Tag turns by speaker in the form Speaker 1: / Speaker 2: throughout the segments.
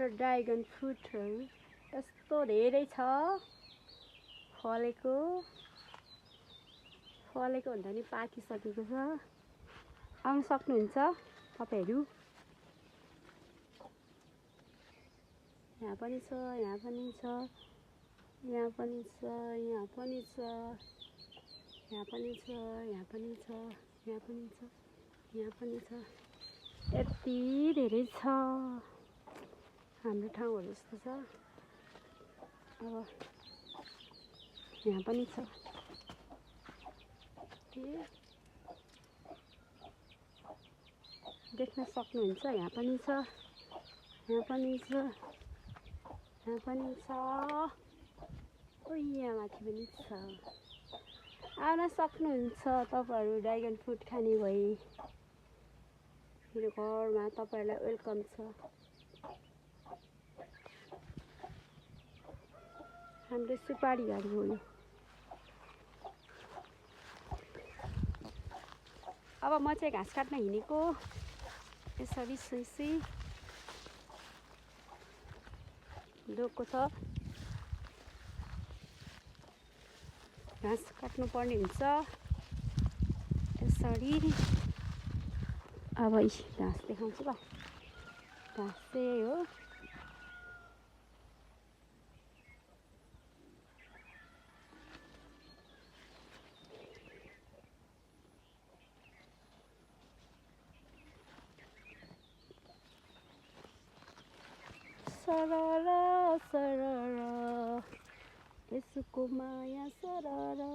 Speaker 1: मेरो ड्रागन फ्रुटहरू यस्तो धेरै छ फलेको भन्दा नि पाकिसकेको छ। आउन सक्नुहुन्छ तपाईहरु। यहाँ पनि छ, यहाँ पनि छ, यहाँ पनि छ, यहाँ पनि छ, यहाँ पनि छ, यहाँ पनि छ, यहाँ पनि छ, यहाँ पनि छ। यति धेरै छ हाम्रो ठाउँहरु जस्तो छ। अब यहाँ पनि छ। देख्न सक्नुहुन्छ, यहाँ पनि छ, यहाँ पनि छ, यहाँ पनि छ, यहाँ माथि पनि छ। आउन सक्नुहुन्छ तपाईहरु ड्रागन फ्रुट खाने भए मेरो घरमा तपाईहरुलाई वेलकम छ। हाम्रो सुपारी घर हो यो। अब म चाहिँ घाँस काट्न हिँडेको यसरी सुइसी डोको छ। घाँस काट्नु पर्ने हुन्छ यसरी। अब घाँस देखाउँछु ल। घाँस चाहिँ हो सररा सररा यसको माया सररा।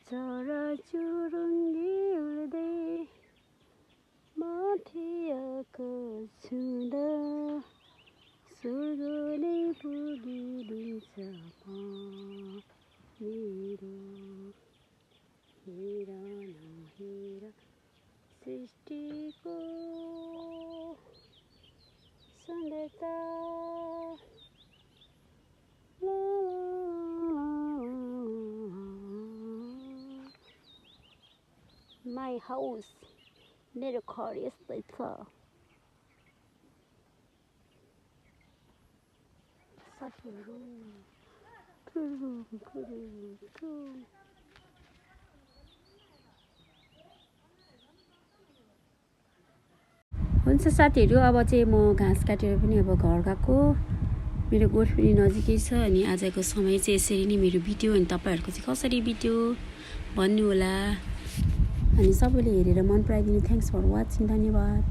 Speaker 1: चरा चुरुङ्गी उड्दै माथि आकाश छुँदा स्वर्ग नै पुगिदिन्छ मेरो। हेर नहेर सृष्टिको सुन्दरता। माई हाउस मेरो घर यस्तै छ। साथीहरु हुन्छ साथीहरु। अब चाहिँ म घाँस काटेर पनि अब घर गएको। मेरो गोठ पनि नजिकै छ। अनि आजको समय चाहिँ यसरी नै मेरो बित्यो। अनि तपाईहरुको चाहिँ कसरी बित्यो भन्नु होला। अनि सबैले हेरेर मन पराइदिनु। Thanks for watching. धन्यवाद।